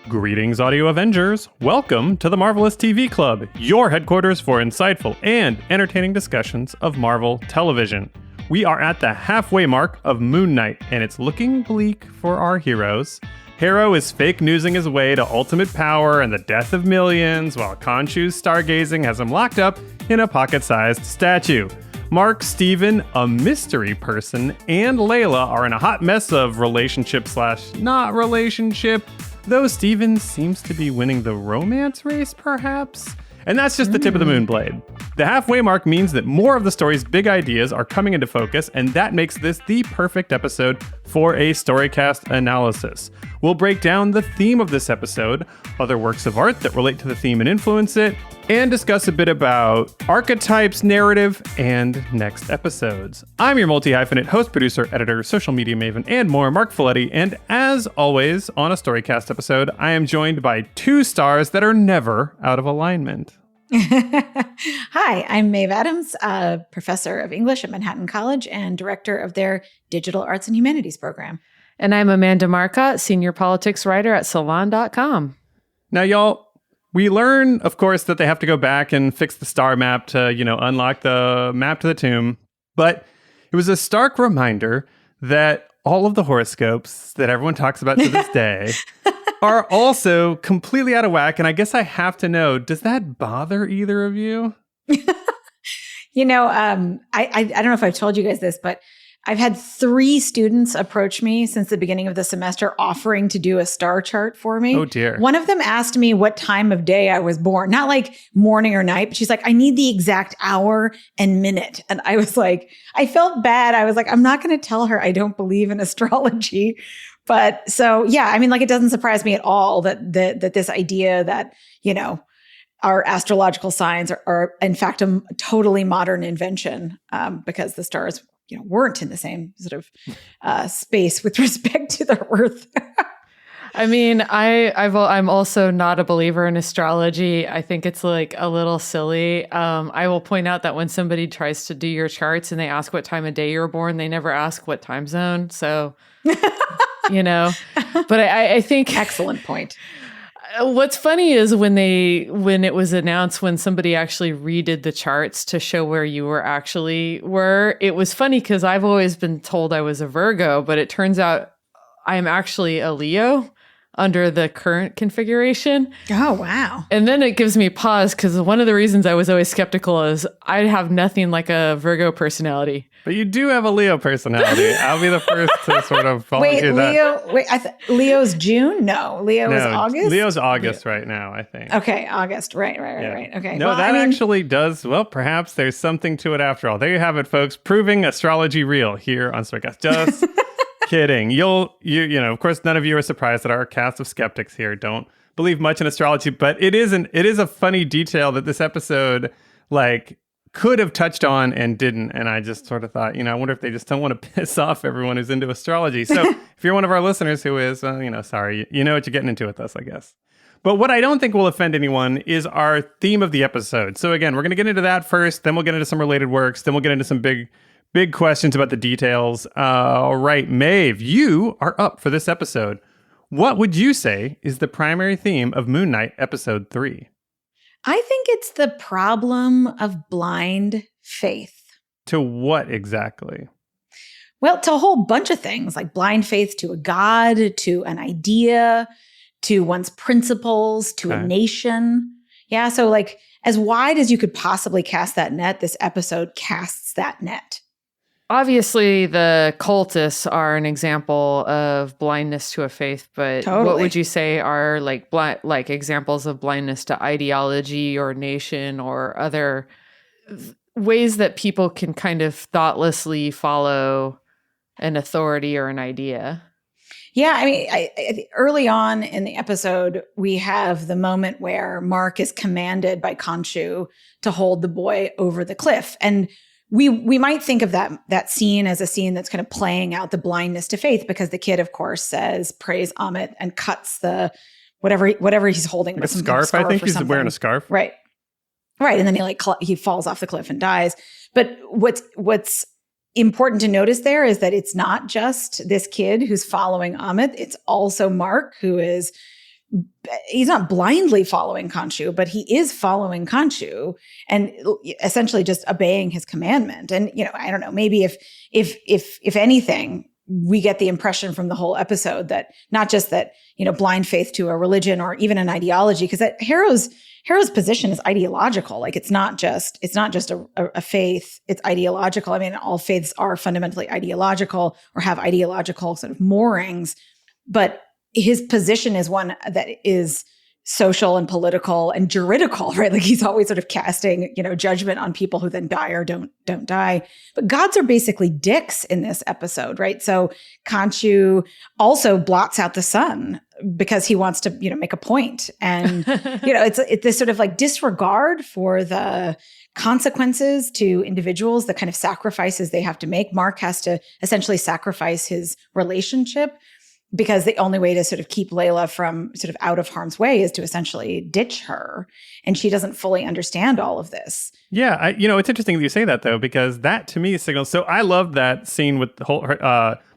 Greetings, Audio Avengers. Welcome to the Marvelous TV Club, your headquarters for insightful and entertaining discussions of Marvel television. We are at the halfway mark of Moon Knight, and it's looking bleak for our heroes. Harrow is fake newsing his way to ultimate power and the death of millions, while Khonshu's stargazing has him locked up in a pocket-sized statue. Mark, Steven, a mystery person, and Layla are in a hot mess of relationship/not relationship, though Steven seems to be winning the romance race, perhaps? And that's just the tip of the Moonblade. The halfway mark means that more of the story's big ideas are coming into focus, and that makes this the perfect episode for a Storycast analysis. We'll break down the theme of this episode, other works of art that relate to the theme and influence it, and discuss a bit about archetypes, narrative, and next episodes. I'm your multi-hyphenate host, producer, editor, social media maven, and more, Marc Faletti, and as always, on a Storycast episode, I am joined by two stars that are never out of alignment. Hi, I'm Maeve Adams, professor of English at Manhattan College and director of their Digital Arts and Humanities program. And I'm Amanda Marcotte, senior politics writer at Salon.com. Now, y'all, we learn, of course, that they have to go back and fix the star map to, unlock the map to the tomb. But it was a stark reminder that all of the horoscopes that everyone talks about to this day are also completely out of whack. And I guess I have to know, does that bother either of you? I don't know if I've told you guys this, but I've had 3 students approach me since the beginning of the semester offering to do a star chart for me. Oh, dear. One of them asked me what time of day I was born, not like morning or night, but she's like, I need the exact hour and minute. And I was like, I felt bad. I was like, I'm not going to tell her I don't believe in astrology. But so, yeah, I mean, like, it doesn't surprise me at all that this idea that, our astrological signs are in fact a totally modern invention because the stars weren't in the same sort of space with respect to the Earth. I mean, I'm also not a believer in astrology. I think it's like a little silly. I will point out that when somebody tries to do your charts and they ask what time of day you were born, they never ask what time zone. So, but I think excellent point. What's funny is when it was announced, when somebody actually redid the charts to show where you were, it was funny because I've always been told I was a Virgo, but it turns out I'm actually a Leo under the current configuration. Oh, wow. And then it gives me pause because one of the reasons I was always skeptical is I have nothing like a Virgo personality. But you do have a Leo personality. I'll be the first to sort of volunteer that. Leo's June? No, Leo is August? Leo's August right now, I think. Okay, August. Right. Okay. No, actually does. Well, perhaps there's something to it after all. There you have it, folks. Proving astrology real here on Storycast. Just kidding. Of course, none of you are surprised that our cast of skeptics here don't believe much in astrology, but it is a funny detail that this episode, could have touched on and didn't. And I just sort of thought, I wonder if they just don't want to piss off everyone who's into astrology. So if you're one of our listeners who is, sorry, you know what you're getting into with us, I guess. But what I don't think will offend anyone is our theme of the episode. So again, we're going to get into that first, then we'll get into some related works, then we'll get into some big questions about the details. All right, Maeve, you are up for this episode. What would you say is the primary theme of Moon Knight episode 3? I think it's the problem of blind faith. To what exactly? Well, to a whole bunch of things, like blind faith to a god, to an idea, to one's principles, to a nation. Yeah, so as wide as you could possibly cast that net, this episode casts that net. Obviously, the cultists are an example of blindness to a faith, but Totally. What would you say are like examples of blindness to ideology or nation or other ways that people can kind of thoughtlessly follow an authority or an idea? Yeah, I mean, I early on in the episode, we have the moment where Mark is commanded by Khonshu to hold the boy over the cliff, and we might think of that scene as a scene that's kind of playing out the blindness to faith, because the kid, of course, praise Ammit and cuts the whatever he's holding. Like a scarf, I think he's wearing a scarf. Right. And then he falls off the cliff and dies. But what's important to notice there is that it's not just this kid who's following Ammit. It's also Mark, who is he's not blindly following Khonshu, but he is following Khonshu and essentially just obeying his commandment. And, I don't know, maybe if anything, we get the impression from the whole episode that not just that, blind faith to a religion or even an ideology, because that Harrow's position is ideological. Like it's not just a faith, it's ideological. I mean, all faiths are fundamentally ideological or have ideological sort of moorings, but his position is one that is social and political and juridical, right? Like he's always sort of casting, judgment on people who then die or don't die. But gods are basically dicks in this episode, right? So Khonshu also blots out the sun because he wants to, make a point. And, it's this sort of like disregard for the consequences to individuals, the kind of sacrifices they have to make. Marc has to essentially sacrifice his relationship because the only way to sort of keep Layla from sort of out of harm's way is to essentially ditch her. And she doesn't fully understand all of this. Yeah. It's interesting that you say that, though, because that to me signals. So I love that scene with the whole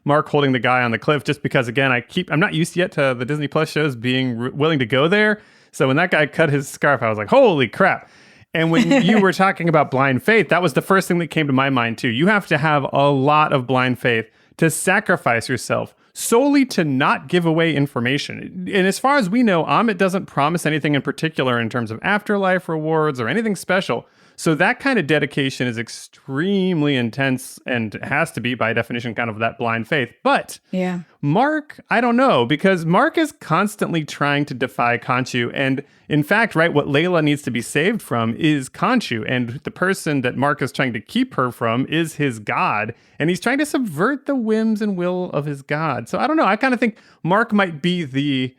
Marc holding the guy on the cliff, just because, again, I'm not used yet to the Disney Plus shows being willing to go there. So when that guy cut his scarf, I was like, holy crap. And when you were talking about blind faith, that was the first thing that came to my mind, too. You have to have a lot of blind faith to sacrifice yourself solely to not give away information. And as far as we know, Ammit doesn't promise anything in particular in terms of afterlife rewards or anything special. So that kind of dedication is extremely intense and has to be, by definition, kind of that blind faith. But yeah, Marc, I don't know, because Marc is constantly trying to defy Khonshu. And in fact, right, what Layla needs to be saved from is Khonshu. And the person that Marc is trying to keep her from is his god. And he's trying to subvert the whims and will of hhis god. So I don't know. I kind of think Marc might be the...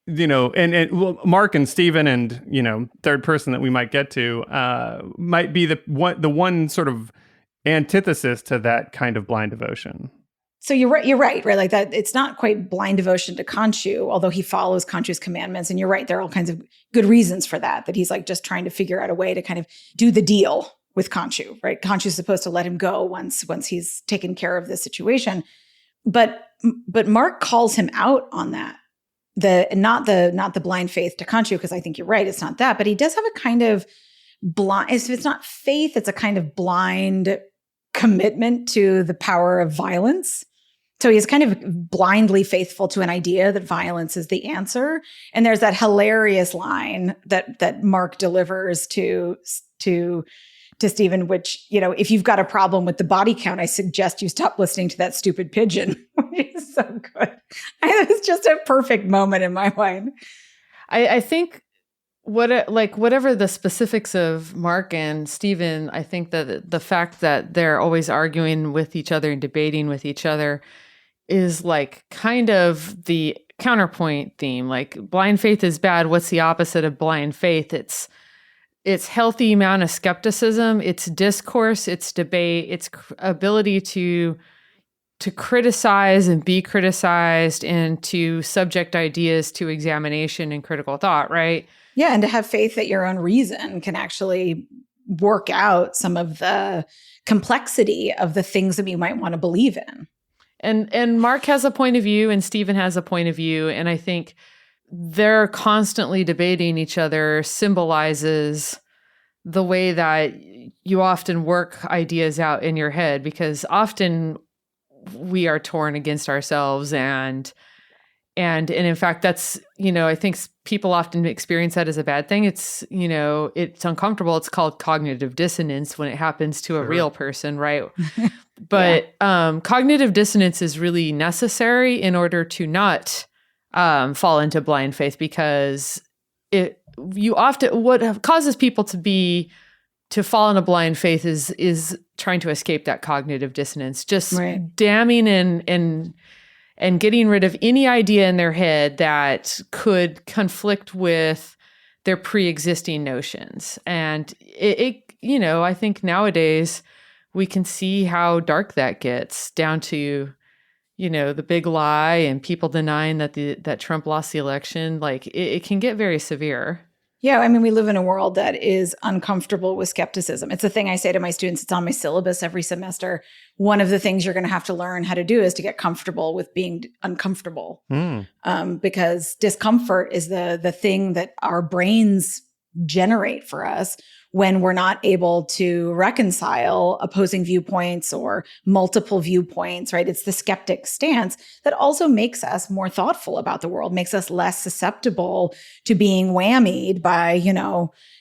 and Marc and Steven and, third person that we might get to might be the one sort of antithesis to that kind of blind devotion. So you're right. Like that, it's not quite blind devotion to Khonshu, although he follows Khonshu's commandments. And you're right. There are all kinds of good reasons for that he's like just trying to figure out a way to kind of do the deal with Khonshu, right? Khonshu's supposed to let him go once he's taken care of this situation. But Marc calls him out on that. Not the blind faith to Khonshu, because I think you're right, it's not that, but he does have a kind of blind, if it's not faith, it's a kind of blind commitment to the power of violence. So he's kind of blindly faithful to an idea that violence is the answer. And there's that hilarious line that Marc delivers to Steven, which, if you've got a problem with the body count, I suggest you stop listening to that stupid pigeon, which is so good. It's just a perfect moment in my mind. I think whatever the specifics of Marc and Steven, I think that the fact that they're always arguing with each other and debating with each other is like kind of the counterpoint theme. Like blind faith is bad. What's the opposite of blind faith? It's healthy amount of skepticism, it's discourse, it's debate, it's ability to criticize and be criticized and to subject ideas to examination and critical thought, right? Yeah, and to have faith that your own reason can actually work out some of the complexity of the things that you might want to believe in. And Marc has a point of view and Steven has a point of view, and I think they're constantly debating each other symbolizes the way that you often work ideas out in your head, because often we are torn against ourselves and in fact, that's, I think people often experience that as a bad thing. It's, it's uncomfortable. It's called cognitive dissonance when it happens to a real person, right? But cognitive dissonance is really necessary in order to not fall into blind faith, because what causes people to fall into blind faith is trying to escape that cognitive dissonance, just damning and getting rid of any idea in their head that could conflict with their pre-existing notions. And I think nowadays we can see how dark that gets down to, the big lie and people denying that Trump lost the election. Like it can get very severe. Yeah, I mean, we live in a world that is uncomfortable with skepticism. It's a thing I say to my students. It's on my syllabus every semester. One of the things you're going to have to learn how to do is to get comfortable with being uncomfortable, because discomfort is the thing that our brains generate for us when we're not able to reconcile opposing viewpoints or multiple viewpoints, right? It's the skeptic stance that also makes us more thoughtful about the world, makes us less susceptible to being whammied by,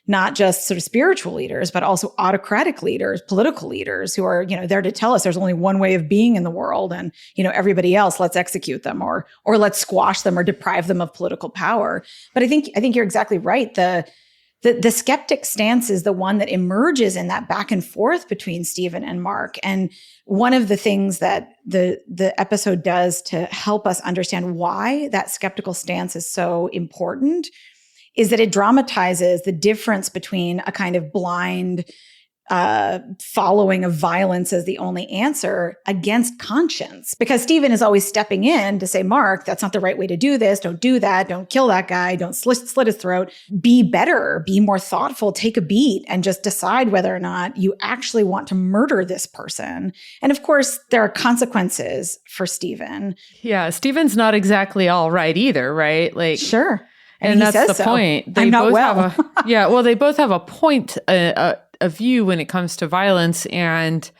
not just sort of spiritual leaders, but also autocratic leaders, political leaders who are, there to tell us there's only one way of being in the world. And, everybody else, let's execute them or let's squash them or deprive them of political power. But I think you're exactly right. The skeptic stance is the one that emerges in that back and forth between Stephen and Marc. And one of the things that the episode does to help us understand why that skeptical stance is so important is that it dramatizes the difference between a kind of blind following of violence as the only answer against conscience. Because Stephen is always stepping in to say, Marc, that's not the right way to do this. Don't do that. Don't kill that guy. Don't slit his throat. Be better. Be more thoughtful. Take a beat and just decide whether or not you actually want to murder this person. And of course, there are consequences for Stephen. Yeah, Stephen's not exactly all right either, right? Like, sure. And that's the point. They I'm not both well. Well, they both have a point, a view when it comes to violence, and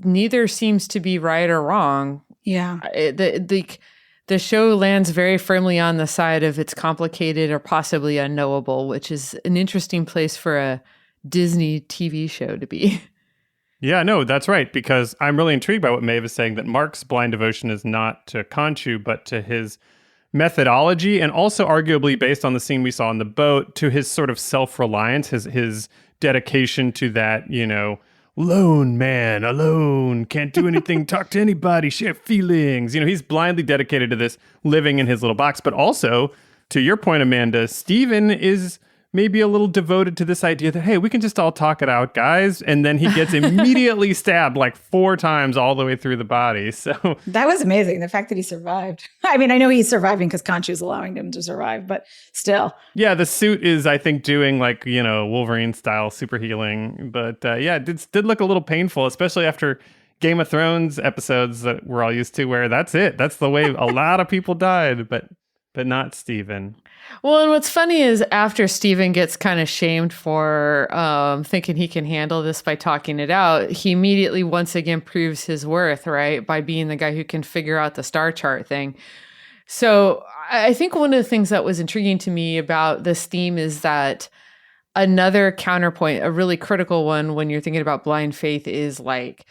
neither seems to be right or wrong. Yeah. The show lands very firmly on the side of it's complicated or possibly unknowable, which is an interesting place for a Disney TV show to be. Yeah, no, that's right, because I'm really intrigued by what Maeve is saying, that Marc's blind devotion is not to Khonshu, but to his methodology, and also arguably based on the scene we saw on the boat, to his sort of self-reliance, his dedication to that, lone man, alone, can't do anything, talk to anybody, share feelings. He's blindly dedicated to this, living in his little box. But also, to your point, Amanda, Stephen is maybe a little devoted to this idea that, hey, we can just all talk it out, guys. And then he gets immediately stabbed like 4 times all the way through the body. So that was amazing. The fact that he survived. I mean, I know he's surviving because Khonshu's allowing him to survive, but still. Yeah, the suit is, I think, doing like, Wolverine style super healing. But it did look a little painful, especially after Game of Thrones episodes that we're all used to, where that's it. That's the way a lot of people died, but not Stephen. Well, and what's funny is after Stephen gets kind of shamed for thinking he can handle this by talking it out, he immediately once again proves his worth, right? By being the guy who can figure out the star chart thing. So I think one of the things that was intriguing to me about this theme is that another counterpoint, a really critical one when you're thinking about blind faith, is like,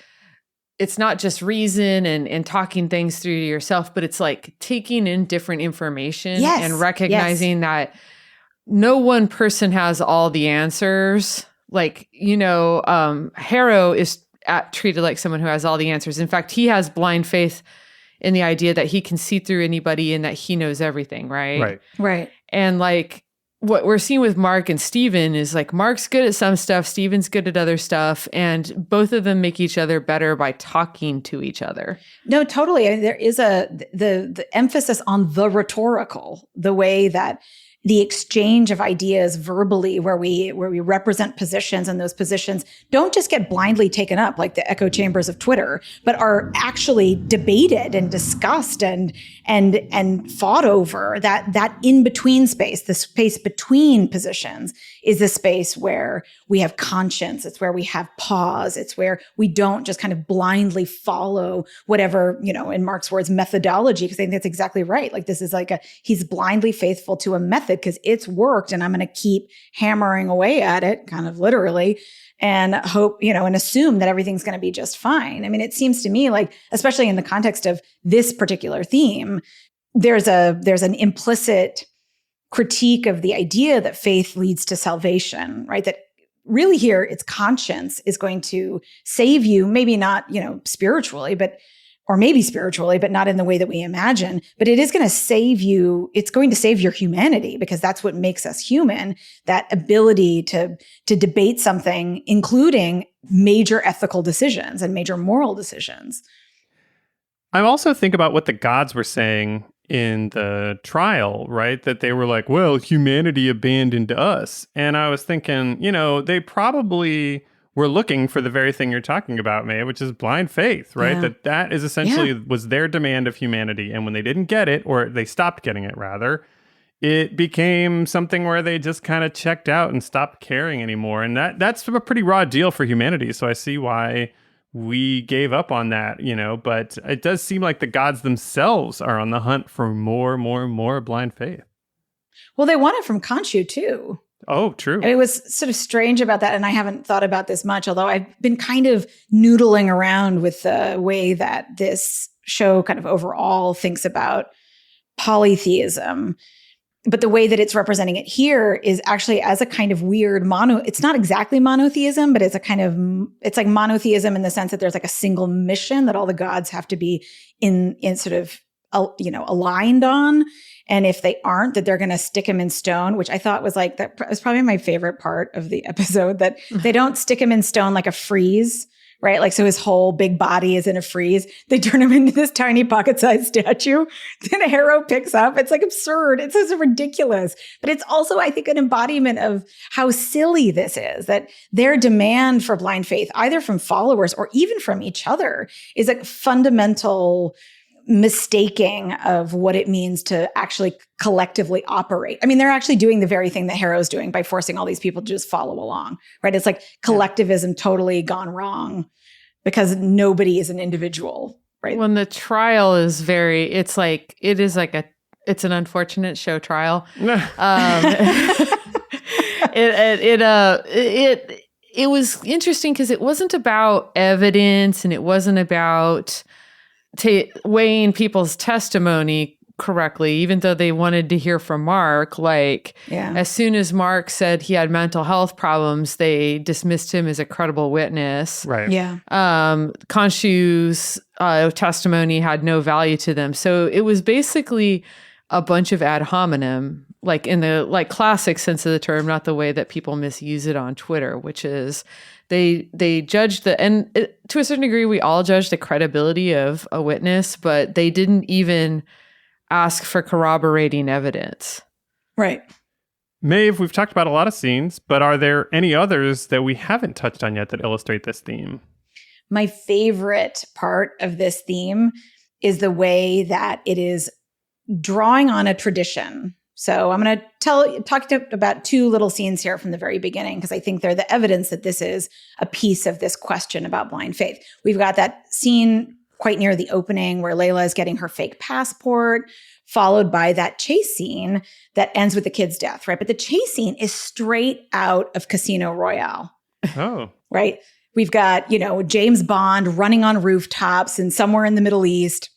it's not just reason and talking things through to yourself, but it's like taking in different information and recognizing that no one person has all the answers. Like, Harrow is treated like someone who has all the answers. In fact, he has blind faith in the idea that he can see through anybody and that he knows everything, right? Right. And like, what we're seeing with Marc and Stephen is like Marc's good at some stuff, Stephen's good at other stuff, and both of them make each other better by talking to each other. No, totally. I mean, there is the emphasis on the rhetorical, the way that the exchange of ideas verbally, where we represent positions, and those positions don't just get blindly taken up like the echo chambers of Twitter, but are actually debated and discussed and fought over. That in between space, the space between positions, is the space where we have conscience. It's where we have pause. It's where we don't just kind of blindly follow whatever, in Marc's words, methodology, because I think that's exactly right. Like, this is like he's blindly faithful to a method because it's worked, and I'm going to keep hammering away at it, kind of literally, and hope, and assume that everything's going to be just fine. I mean, it seems to me like, especially in the context of this particular theme, there's an implicit critique of the idea that faith leads to salvation, right? That really here, it's conscience is going to save you, maybe not, spiritually, or maybe spiritually, but not in the way that we imagine, but it is going to save you. It's going to save your humanity, because that's what makes us human, that ability to debate something, including major ethical decisions and major moral decisions. I also think about what the gods were saying, in the trial, right? That they were like, well, humanity abandoned us. And I was thinking, they probably were looking for the very thing you're talking about, Mae, which is blind faith, right? Yeah. That is essentially was their demand of humanity. And when they didn't get it, or they stopped getting it rather, it became something where they just kind of checked out and stopped caring anymore. And that's a pretty raw deal for humanity. So I see why we gave up on that, but it does seem like the gods themselves are on the hunt for more blind faith. Well, they want it from Khonshu too. Oh, true. It was sort of strange about that. And I haven't thought about this much, although I've been kind of noodling around with the way that this show kind of overall thinks about polytheism. But the way that it's representing it here is actually as a kind of weird it's not exactly monotheism, but it's like monotheism in the sense that there's like a single mission that all the gods have to be in sort of, aligned on. And if they aren't, that they're going to stick him in stone, which I thought was like, that was probably my favorite part of the episode, that they don't stick him in stone like a freeze, right? Like, so his whole big body is in a freeze. They turn him into this tiny pocket-sized statue. Then Harrow picks up. It's like absurd. It's just ridiculous. But it's also, I think, an embodiment of how silly this is, that their demand for blind faith, either from followers or even from each other, is a fundamental mistaking of what it means to actually collectively operate. I mean, they're actually doing the very thing that Harrow's doing by forcing all these people to just follow along, right? It's like collectivism totally gone wrong because nobody is an individual, right? When the trial is it's an unfortunate show trial. It was interesting because it wasn't about evidence and it wasn't about weighing people's testimony correctly, even though they wanted to hear from Marc. As soon as Marc said he had mental health problems, they dismissed him as a credible witness. Right. Yeah. Khonshu's testimony had no value to them. So it was basically a bunch of ad hominem, like in the classic sense of the term, not the way that people misuse it on Twitter, which is they judged to a certain degree, we all judge the credibility of a witness, but they didn't even ask for corroborating evidence. Right. Maeve, we've talked about a lot of scenes, but are there any others that we haven't touched on yet that illustrate this theme? My favorite part of this theme is the way that it is drawing on a tradition. So I'm going to talk about two little scenes here from the very beginning, because I think they're the evidence that this is a piece of this question about blind faith. We've got that scene quite near the opening where Layla is getting her fake passport, followed by that chase scene that ends with the kid's death, right? But the chase scene is straight out of Casino Royale. Oh. Right? We've got, James Bond running on rooftops and somewhere in the Middle East.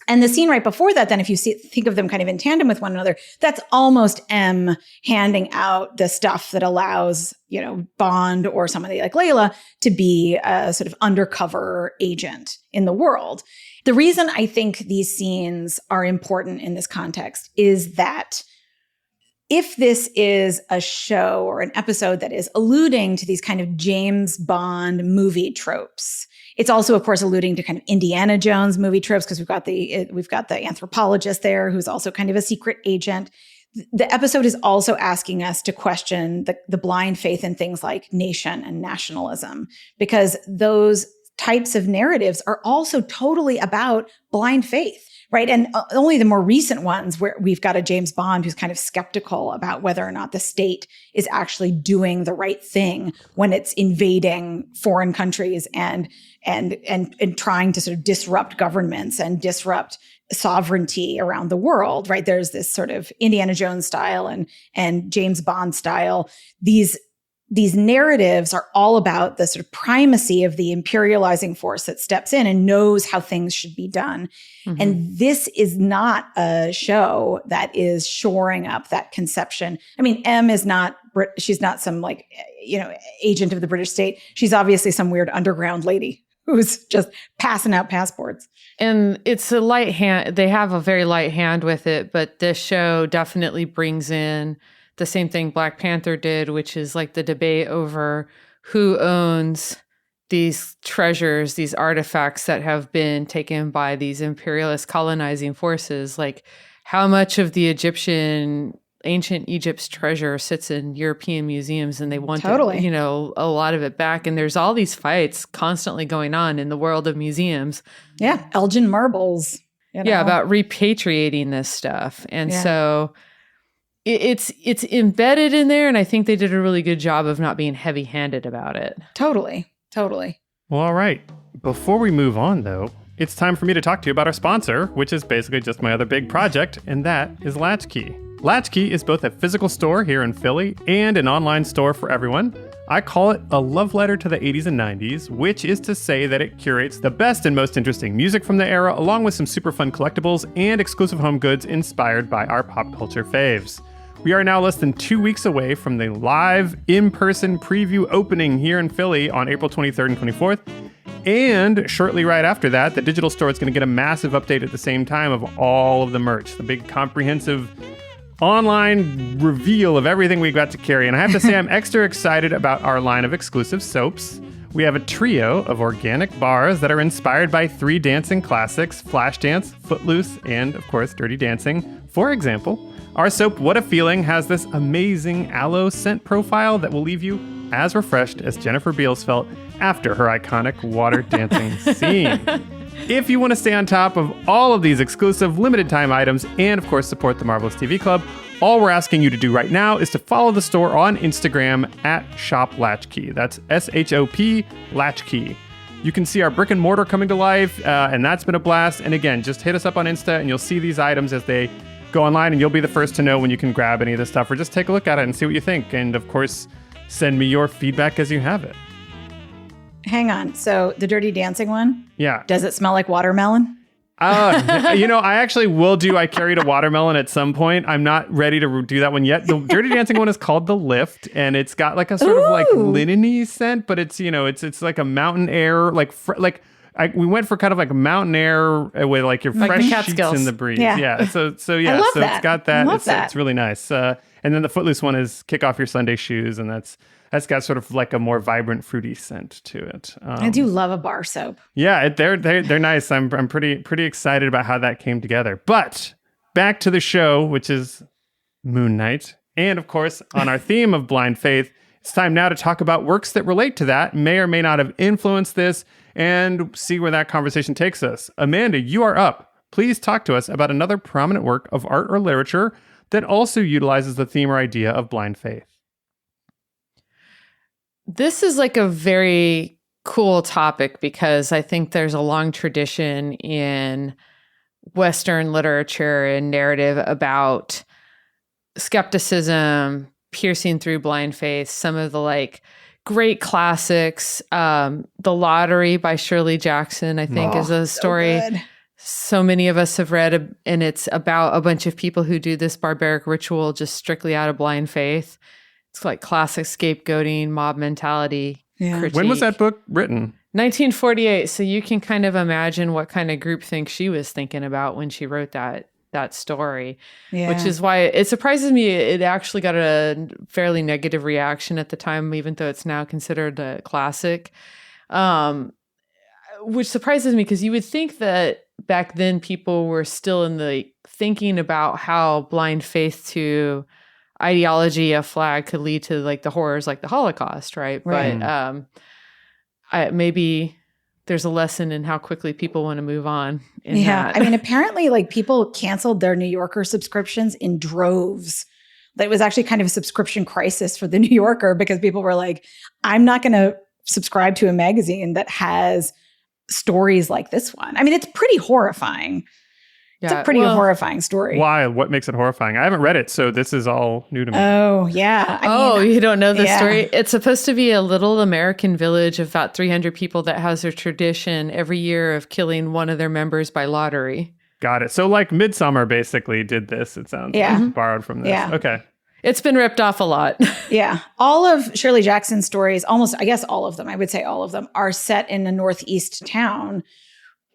And the scene right before that, then, if you think of them kind of in tandem with one another, that's almost M handing out the stuff that allows, Bond or somebody like Layla to be a sort of undercover agent in the world. The reason I think these scenes are important in this context is that if this is a show or an episode that is alluding to these kind of James Bond movie tropes, it's also, of course, alluding to kind of Indiana Jones movie tropes, because we've got the anthropologist there who's also kind of a secret agent. The episode is also asking us to question the blind faith in things like nation and nationalism, because those types of narratives are also totally about blind faith. Right. And only the more recent ones where we've got a James Bond who's kind of skeptical about whether or not the state is actually doing the right thing when it's invading foreign countries and trying to sort of disrupt governments and disrupt sovereignty around the world. Right. There's this sort of Indiana Jones style and James Bond style. These narratives are all about the sort of primacy of the imperializing force that steps in and knows how things should be done. Mm-hmm. And this is not a show that is shoring up that conception. I mean, M is not, she's not some agent of the British state. She's obviously some weird underground lady who's just passing out passports. And it's a light hand. They have a very light hand with it, but this show definitely brings in the same thing Black Panther did, which is like the debate over who owns these treasures, these artifacts that have been taken by these imperialist colonizing forces. Like, how much of the ancient Egypt's treasure sits in European museums, and they want Totally. a lot of it back. And there's all these fights constantly going on in the world of museums. Yeah. Elgin marbles. Yeah, about repatriating this stuff. And so it's embedded in there, and I think they did a really good job of not being heavy-handed about it. Totally. Well, all right. Before we move on, though, it's time for me to talk to you about our sponsor, which is basically just my other big project, and that is Latchkey. Latchkey is both a physical store here in Philly and an online store for everyone. I call it a love letter to the 80s and 90s, which is to say that it curates the best and most interesting music from the era, along with some super fun collectibles and exclusive home goods inspired by our pop culture faves. We are now less than 2 weeks away from the live in-person preview opening here in Philly on April 23rd and 24th. And shortly right after that, the digital store is going to get a massive update at the same time of all of the merch, the big comprehensive online reveal of everything we got to carry. And I have to say, I'm extra excited about our line of exclusive soaps. We have a trio of organic bars that are inspired by 3 dancing classics, Flashdance, Footloose, and of course, Dirty Dancing. For example, our soap, What a Feeling, has this amazing aloe scent profile that will leave you as refreshed as Jennifer Beals felt after her iconic water dancing scene. If you want to stay on top of all of these exclusive limited time items and of course support the Marvelous TV Club, all we're asking you to do right now is to follow the store on Instagram at Shop Latchkey. That's SHOP Latchkey. You can see our brick and mortar coming to life, and that's been a blast. And again, just hit us up on Insta and you'll see these items as they go online, and you'll be the first to know when you can grab any of this stuff, or just take a look at it and see what you think. And of course, send me your feedback as you have it. Hang on. So the Dirty Dancing one? Yeah. Does it smell like watermelon? I actually will I carried a watermelon at some point. I'm not ready to do that one yet. The Dirty Dancing one is called The Lift, and it's got like a sort of like linen-y scent, but it's, it's like a mountain air, we went for kind of like mountain air with like your fresh sheets in the breeze. Yeah. So that. It's got that. That. It's really nice. And then the Footloose one is kick off your Sunday shoes, and that's got sort of like a more vibrant, fruity scent to it. I do love a bar soap. Yeah, they're nice. I'm pretty excited about how that came together. But back to the show, which is Moon Knight, and of course on our theme of blind faith, it's time now to talk about works that relate to that, may or may not have influenced this, and see where that conversation takes us. Amanda, you are up. Please talk to us about another prominent work of art or literature that also utilizes the theme or idea of blind faith. This is like a very cool topic because I think there's a long tradition in Western literature and narrative about skepticism piercing through blind faith. Some of the like great classics, The Lottery by Shirley Jackson, I think is a story so many of us have read, and it's about a bunch of people who do this barbaric ritual just strictly out of blind faith. It's like classic scapegoating, mob mentality. Critique. When was that book written? 1948. So you can kind of imagine what kind of groupthink she was thinking about when she wrote that story, which is why it surprises me. It actually got a fairly negative reaction at the time, even though it's now considered a classic, which surprises me because you would think that back then people were still in the thinking about how blind faith to ideology, a flag could lead to like the horrors like the Holocaust, right? But maybe there's a lesson in how quickly people want to move on. I mean, apparently like people canceled their New Yorker subscriptions in droves. That was actually kind of a subscription crisis for the New Yorker because people were like, I'm not going to subscribe to a magazine that has stories like this one. I mean, it's pretty horrifying. It's a pretty horrifying story. Why? What makes it horrifying? I haven't read it, so this is all new to me. Oh, yeah. I mean, you don't know the story? It's supposed to be a little American village of about 300 people that has a tradition every year of killing one of their members by lottery. Got it. So like Midsummer basically did this, it sounds like, borrowed from this. Yeah. Okay. It's been ripped off a lot. Yeah. All of Shirley Jackson's stories, almost, I guess all of them, I would say all of them, are set in a Northeast town,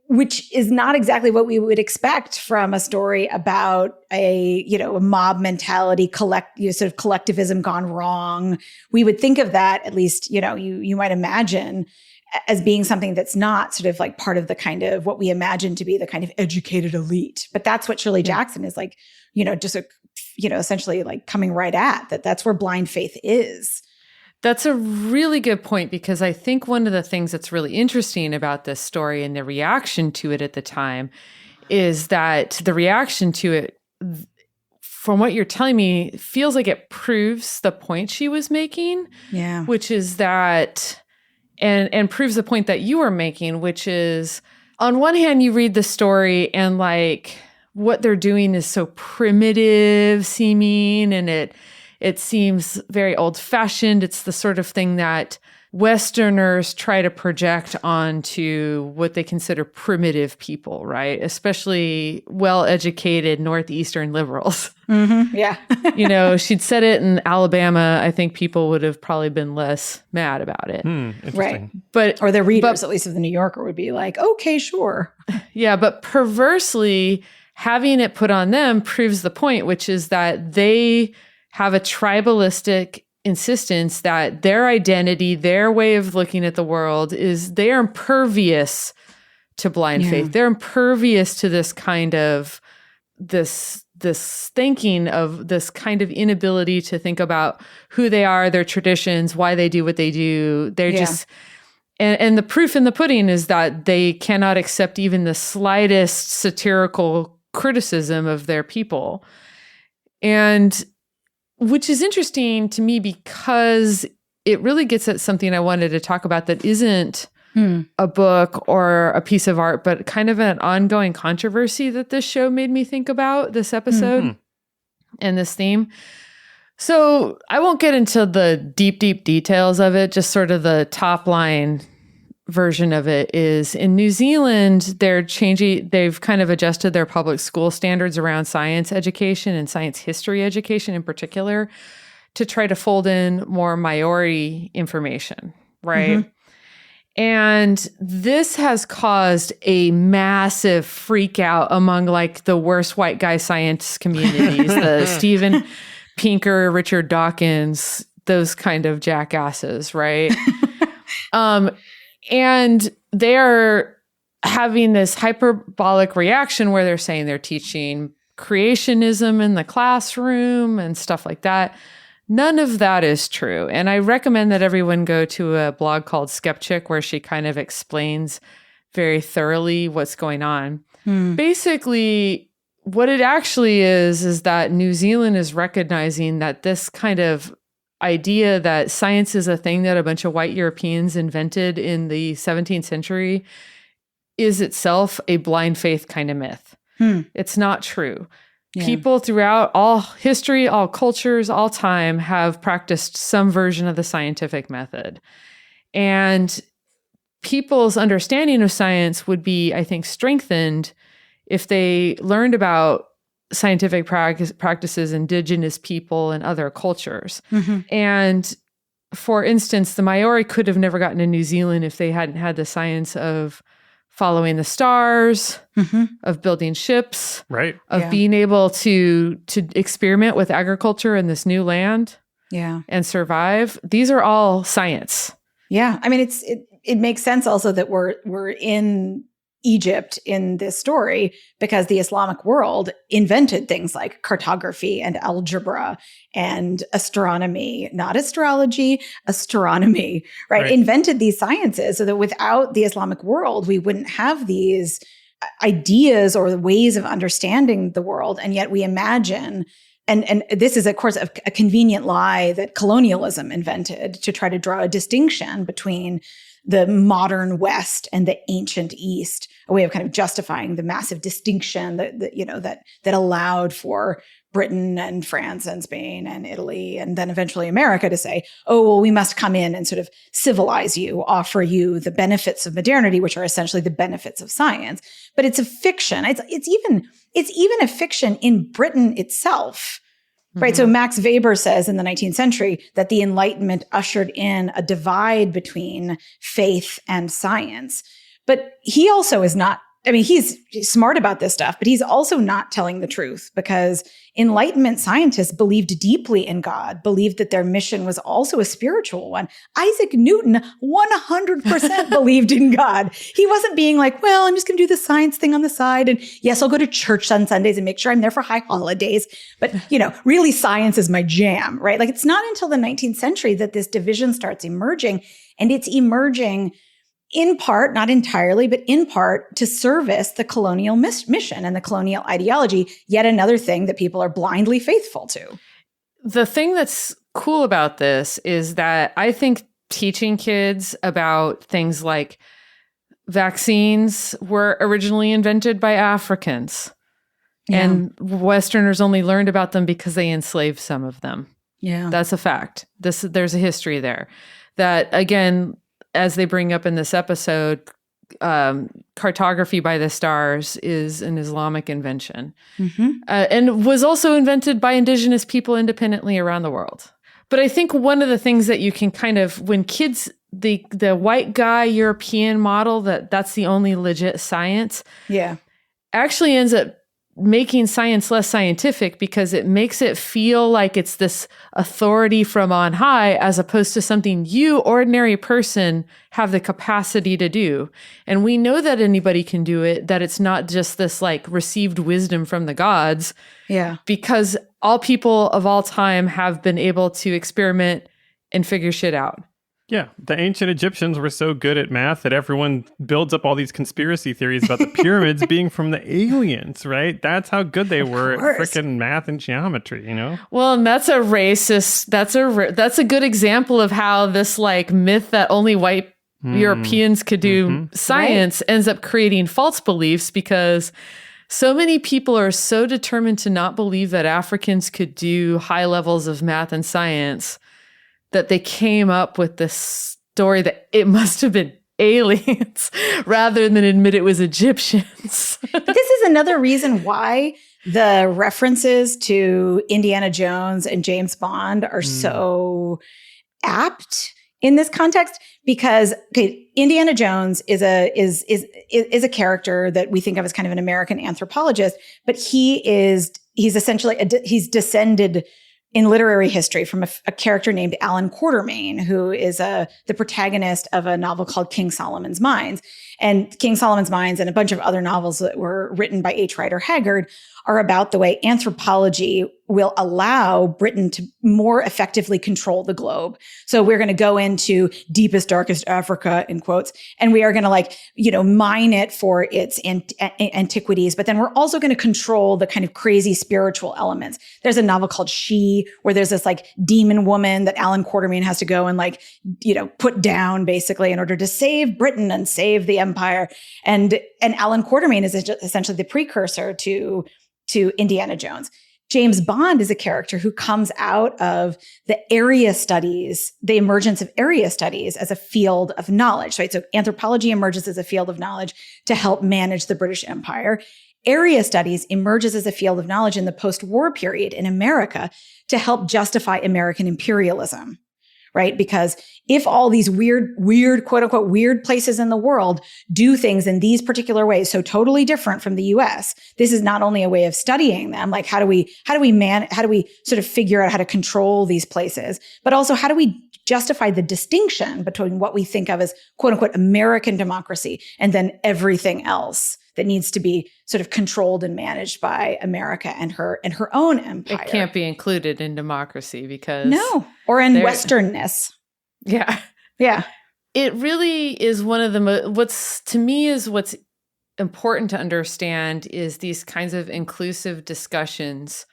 which is not exactly what we would expect from a story about a mob mentality, sort of collectivism gone wrong. We would think of that, at least, you might imagine as being something that's not sort of like part of the kind of what we imagine to be the kind of educated elite. But that's what Shirley Jackson is like, essentially like coming right at that's where blind faith is. That's a really good point, because I think one of the things that's really interesting about this story and the reaction to it at the time is that the reaction to it, from what you're telling me, feels like it proves the point she was making. Yeah. Which is that, and proves the point that you were making, which is, on one hand, you read the story and like what they're doing is so primitive seeming, and it seems very old-fashioned. It's the sort of thing that Westerners try to project onto what they consider primitive people, right? Especially well-educated Northeastern liberals. Mm-hmm. Yeah. She'd said it in Alabama. I think people would have probably been less mad about it. Right. Or the readers, at least of the New Yorker, would be like, okay, sure. Yeah, but perversely, having it put on them proves the point, which is that they have a tribalistic insistence that their identity, their way of looking at the world is they're impervious to blind faith. They're impervious to this kind of this thinking of this kind of inability to think about who they are, their traditions, why they do what they do. They're just, and the proof in the pudding is that they cannot accept even the slightest satirical criticism of their people. And which is interesting to me because it really gets at something I wanted to talk about that isn't a book or a piece of art, but kind of an ongoing controversy that this show made me think about, this episode and this theme. So I won't get into the deep details of it, just sort of the top line version of it is in New Zealand, they've kind of adjusted their public school standards around science education and science history education in particular to try to fold in more Maori information, right? Mm-hmm. And this has caused a massive freak out among like the worst white guy science communities, the Steven Pinker, Richard Dawkins, those kind of jackasses, right? And they're having this hyperbolic reaction where they're saying they're teaching creationism in the classroom and stuff like that. None of that is true. And I recommend that everyone go to a blog called Skepchick, where she kind of explains very thoroughly what's going on. Basically, what it actually is that New Zealand is recognizing that this kind of idea that science is a thing that a bunch of white Europeans invented in the 17th century is itself a blind faith kind of myth. It's not true. Yeah. People throughout all history, all cultures, all time have practiced some version of the scientific method. And people's understanding of science would be, I think, strengthened if they learned about scientific practices, indigenous people, and other cultures. And for instance, the Maori could have never gotten to New Zealand if they hadn't had the science of following the stars, of building ships, of being able to experiment with agriculture in this new land and survive. These are all science. Yeah. I mean, it makes sense also that we're in Egypt in this story because the Islamic world invented things like cartography and algebra and astronomy, not astrology, astronomy, right? Invented these sciences so that without the Islamic world, we wouldn't have these ideas or the ways of understanding the world. And yet we imagine, and this is, of course, a convenient lie that colonialism invented to try to draw a distinction between the modern West and the ancient East, a way of kind of justifying the massive distinction that allowed for Britain and France and Spain and Italy and then eventually America to say, oh, well, we must come in and sort of civilize you, offer you the benefits of modernity, which are essentially the benefits of science. But it's a fiction. It's even a fiction in Britain itself. Right. So Max Weber says in the 19th century that the Enlightenment ushered in a divide between faith and science. But he also is not I mean, he's smart about this stuff, but he's also not telling the truth, because Enlightenment scientists believed deeply in God, believed that their mission was also a spiritual one. Isaac Newton 100% believed in God. He wasn't being like, well, I'm just going to do the science thing on the side. And yes, I'll go to church on Sundays and make sure I'm there for high holidays. But, really science is my jam, right? Like, it's not until the 19th century that this division starts emerging. And it's emerging in part, not entirely, but in part to service the colonial mission and the colonial ideology, yet another thing that people are blindly faithful to. The thing that's cool about this is that I think teaching kids about things like vaccines were originally invented by Africans, and Westerners only learned about them because they enslaved some of them. Yeah. That's a fact. There's a history there. That, again, as they bring up in this episode, cartography by the stars is an Islamic invention, and was also invented by indigenous people independently around the world. But I think one of the things that you can kind of, when kids, the white guy European model, that's the only legit science, actually ends up making science less scientific, because it makes it feel like it's this authority from on high, as opposed to something you, ordinary person, have the capacity to do. And we know that anybody can do it, that it's not just this like received wisdom from the gods. Yeah. Because all people of all time have been able to experiment and figure shit out. Yeah, the ancient Egyptians were so good at math that everyone builds up all these conspiracy theories about the pyramids being from the aliens, right? That's how good they were at freaking math and geometry, Well, and that's a racist, that's a good example of how this like myth that only white Europeans could do science ends up creating false beliefs, because so many people are so determined to not believe that Africans could do high levels of math and science that they came up with this story that it must have been aliens rather than admit it was Egyptians. But this is another reason why the references to Indiana Jones and James Bond are so apt in this context, because Indiana Jones is a character that we think of as kind of an American anthropologist, but he's essentially he's descended in literary history from a character named Alan Quatermain, who is the protagonist of a novel called King Solomon's Mines. And King Solomon's Mines and a bunch of other novels that were written by H. Rider Haggard are about the way anthropology will allow Britain to more effectively control the globe. So we're going to go into deepest, darkest Africa, in quotes, and we are going to mine it for its antiquities. But then we're also going to control the kind of crazy spiritual elements. There's a novel called She, where there's this like demon woman that Alan Quatermain has to go and put down basically in order to save Britain and save the empire. And Alan Quatermain is essentially the precursor to Indiana Jones. James Bond is a character who comes out of the area studies, the emergence of area studies as a field of knowledge, right? So anthropology emerges as a field of knowledge to help manage the British Empire. Area studies emerges as a field of knowledge in the post-war period in America to help justify American imperialism, right? Because if all these weird, quote unquote, weird places in the world do things in these particular ways, so totally different from the US, this is not only a way of studying them, like how do we sort of figure out how to control these places, but also how do we justify the distinction between what we think of as quote unquote American democracy and then everything else that needs to be sort of controlled and managed by America and her own empire. It can't be included in democracy because or in Westernness. Yeah. Yeah. It really is one of the what's important to understand is these kinds of inclusive discussions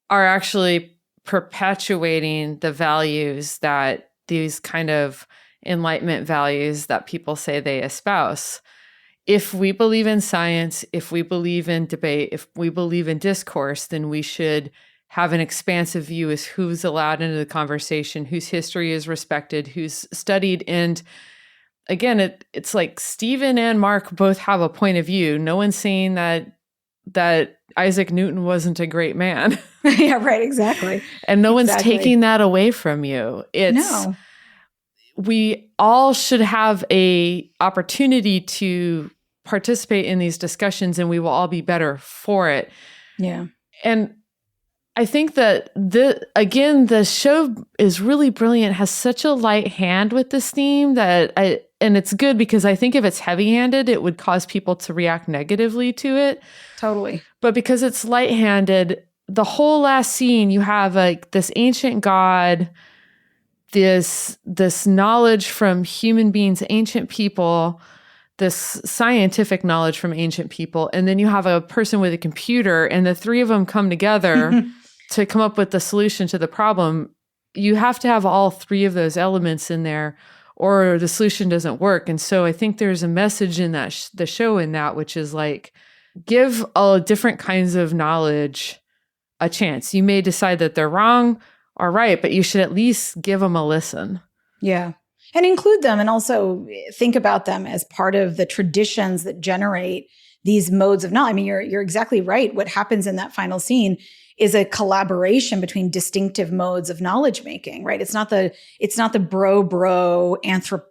are actually perpetuating the values that these kind of Enlightenment values that people say they espouse. If we believe in science, if we believe in debate, if we believe in discourse, then we should have an expansive view as who's allowed into the conversation, whose history is respected, who's studied. And again, it's like Stephen and Marc both have a point of view. No one's saying that Isaac Newton wasn't a great man. Yeah, right, exactly. And no one's taking that away from you. We all should have a opportunity to participate in these discussions and we will all be better for it. Yeah. And I think that the show is really brilliant, has such a light hand with this theme and it's good because I think if it's heavy-handed, it would cause people to react negatively to it. Totally. But because it's light-handed, the whole last scene, you have like this ancient god, this knowledge from human beings, ancient people, this scientific knowledge from ancient people, and then you have a person with a computer, and the three of them come together to come up with the solution to the problem. You have to have all three of those elements in there, or the solution doesn't work. And so I think there's a message in that the show in that, which is like, give all different kinds of knowledge a chance. You may decide that they're wrong or right, but you should at least give them a listen. Yeah. And include them, and also think about them as part of the traditions that generate these modes of knowledge. I mean, you're exactly right. What happens in that final scene is a collaboration between distinctive modes of knowledge making, right? It's not the bro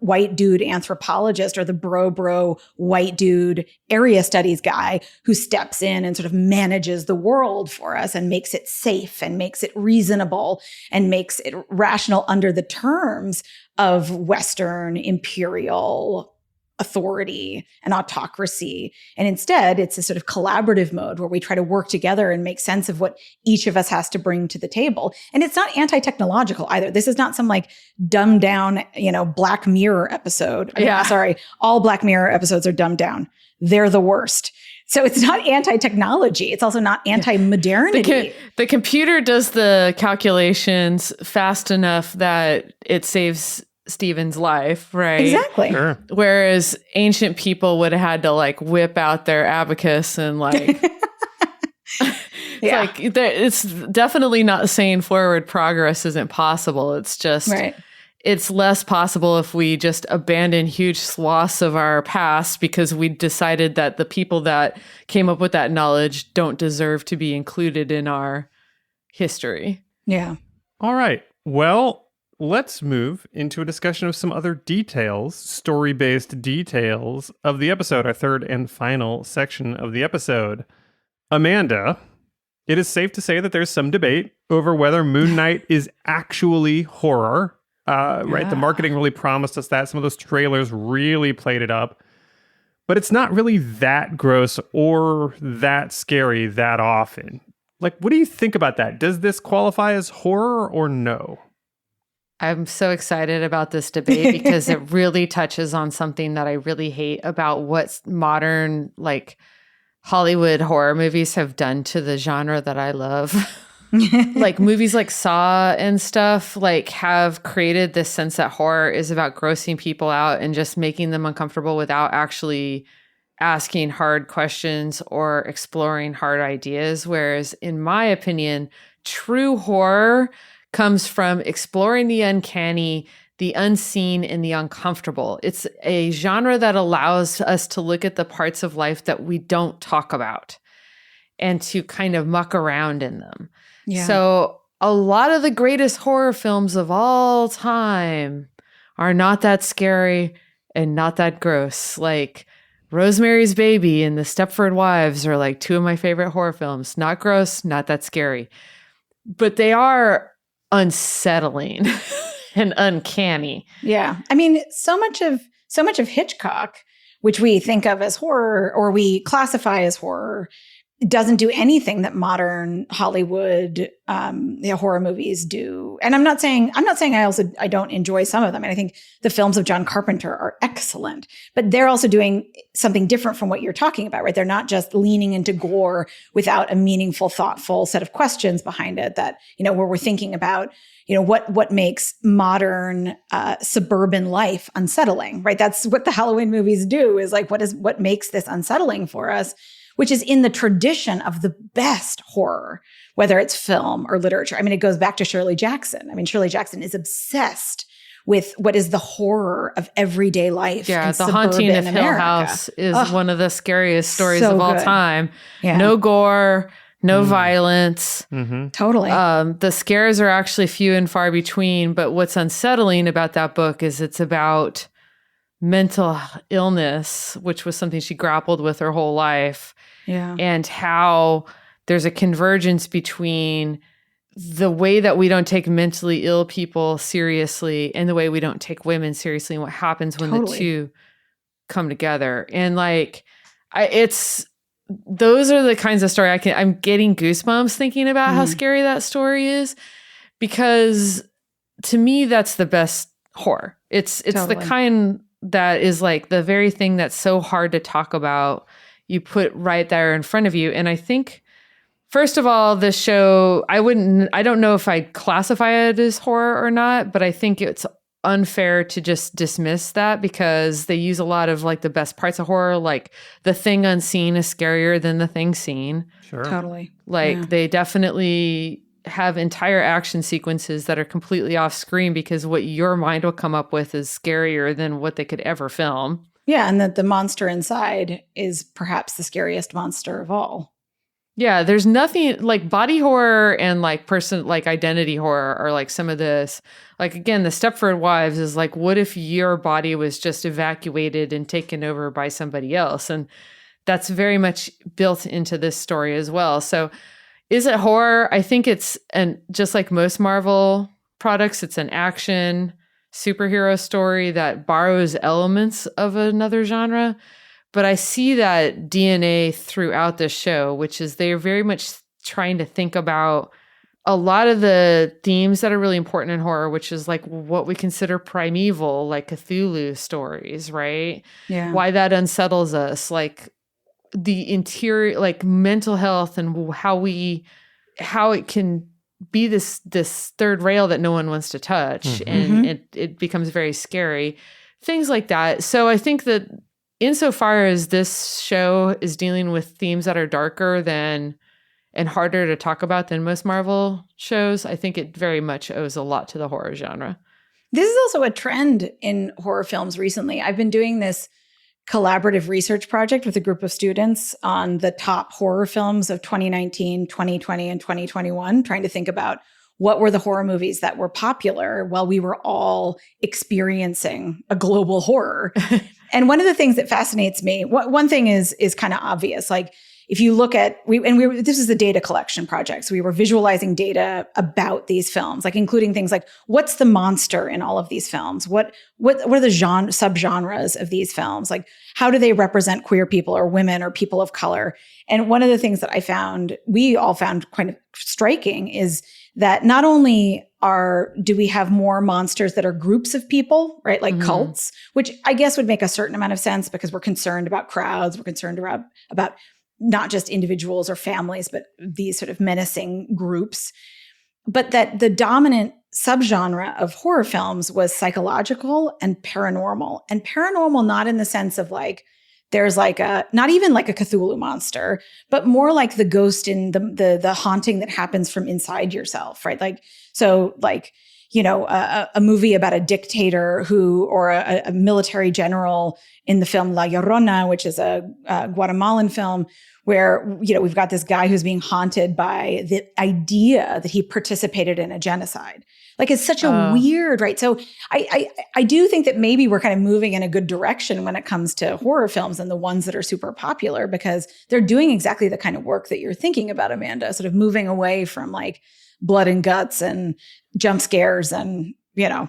white dude anthropologist or the bro white dude area studies guy who steps in and sort of manages the world for us and makes it safe and makes it reasonable and makes it rational under the terms of Western imperial authority and autocracy. And instead, it's a sort of collaborative mode where we try to work together and make sense of what each of us has to bring to the table. And it's not anti-technological either. This is not some like dumbed down, Black Mirror episode. Sorry, all Black Mirror episodes are dumbed down. They're the worst. So it's not anti-technology. It's also not anti-modernity. The computer does the calculations fast enough that it saves Stephen's life, right? Exactly. Sure. Whereas ancient people would have had to like whip out their abacus and like, it's definitely not saying forward progress isn't possible. It's just, it's less possible if we just abandon huge swaths of our past because we decided that the people that came up with that knowledge don't deserve to be included in our history. Yeah. All right. Well, let's move into a discussion of some other details, story-based details of the episode, our third and final section of the episode. Amanda, it is safe to say that there's some debate over whether Moon Knight is actually horror, right? The marketing really promised us that. Some of those trailers really played it up. But it's not really that gross or that scary that often. Like, what do you think about that? Does this qualify as horror or no? I'm so excited about this debate because it really touches on something that I really hate about what modern, like, Hollywood horror movies have done to the genre that I love. Like, movies like Saw and stuff, like, have created this sense that horror is about grossing people out and just making them uncomfortable without actually asking hard questions or exploring hard ideas. Whereas, in my opinion, true horror comes from exploring the uncanny, the unseen, and the uncomfortable. It's a genre that allows us to look at the parts of life that we don't talk about and to kind of muck around in them. Yeah. So a lot of the greatest horror films of all time are not that scary and not that gross. Like Rosemary's Baby and The Stepford Wives are like two of my favorite horror films. Not gross, not that scary. But they are unsettling and uncanny. Yeah. I mean, so much of Hitchcock, which we think of as horror or we classify as horror, doesn't do anything that modern Hollywood horror movies do. And I'm not saying I don't enjoy some of them. And I think the films of John Carpenter are excellent, but they're also doing something different from what you're talking about, right? They're not just leaning into gore without a meaningful, thoughtful set of questions behind it that, where we're thinking about, what makes modern suburban life unsettling, right? That's what the Halloween movies do, is like, what makes this unsettling for us? Which is in the tradition of the best horror, whether it's film or literature. I mean, it goes back to Shirley Jackson. I mean, Shirley Jackson is obsessed with what is the horror of everyday life. Yeah, The Haunting of Hill House is one of the scariest stories of all time. Yeah. No gore, no violence. Mm-hmm. Totally. The scares are actually few and far between, but what's unsettling about that book is it's about mental illness, which was something she grappled with her whole life. Yeah. And how there's a convergence between the way that we don't take mentally ill people seriously and the way we don't take women seriously, and what happens when the two come together. And like, those are the kinds of story I'm getting goosebumps thinking about how scary that story is, because to me, that's the best horror. It's the kind that is like the very thing that's so hard to talk about, you put right there in front of you. And I think, first of all, this show, I don't know if I'd classify it as horror or not, but I think it's unfair to just dismiss that, because they use a lot of like the best parts of horror, like the thing unseen is scarier than the thing seen. Sure. Totally. Like they definitely have entire action sequences that are completely off screen, because what your mind will come up with is scarier than what they could ever film. Yeah, and that the monster inside is perhaps the scariest monster of all. Yeah, there's nothing like body horror and like identity horror are like some of this. Like, again, the Stepford Wives is like, what if your body was just evacuated and taken over by somebody else? And that's very much built into this story as well. So is it horror? I think just like most Marvel products, it's an action superhero story that borrows elements of another genre. But I see that DNA throughout this show, which is they're very much trying to think about a lot of the themes that are really important in horror, which is like what we consider primeval, like Cthulhu stories, right? Yeah. Why that unsettles us, like the interior, like mental health, and how it can be this third rail that no one wants to touch, and it becomes very scary, things like that. So I think that insofar as this show is dealing with themes that are darker and harder to talk about than most Marvel shows, I think it very much owes a lot to the horror genre. This is also a trend in horror films recently. I've been doing this collaborative research project with a group of students on the top horror films of 2019, 2020, and 2021, trying to think about what were the horror movies that were popular while we were all experiencing a global horror. And one of the things that fascinates me, one thing is kind of obvious. Like, if you look at, this is a data collection project. So we were visualizing data about these films, like including things like, what's the monster in all of these films? What are the subgenres of these films? Like, how do they represent queer people or women or people of color? And one of the things that we all found kind of striking is that not only do we have more monsters that are groups of people, right? Like cults, which I guess would make a certain amount of sense because we're concerned about crowds. We're concerned about not just individuals or families, but these sort of menacing groups. But that the dominant subgenre of horror films was psychological and paranormal. And paranormal, not in the sense of like, there's like not even like a Cthulhu monster, but more like the ghost in the haunting that happens from inside yourself, right? Like, so like, you know, a movie about a dictator or a military general in the film La Llorona, which is a Guatemalan film, where, you know, we've got this guy who's being haunted by the idea that he participated in a genocide. Like, it's such a weird, right? So I do think that maybe we're kind of moving in a good direction when it comes to horror films and the ones that are super popular, because they're doing exactly the kind of work that you're thinking about, Amanda, sort of moving away from like blood and guts and jump scares and, you know.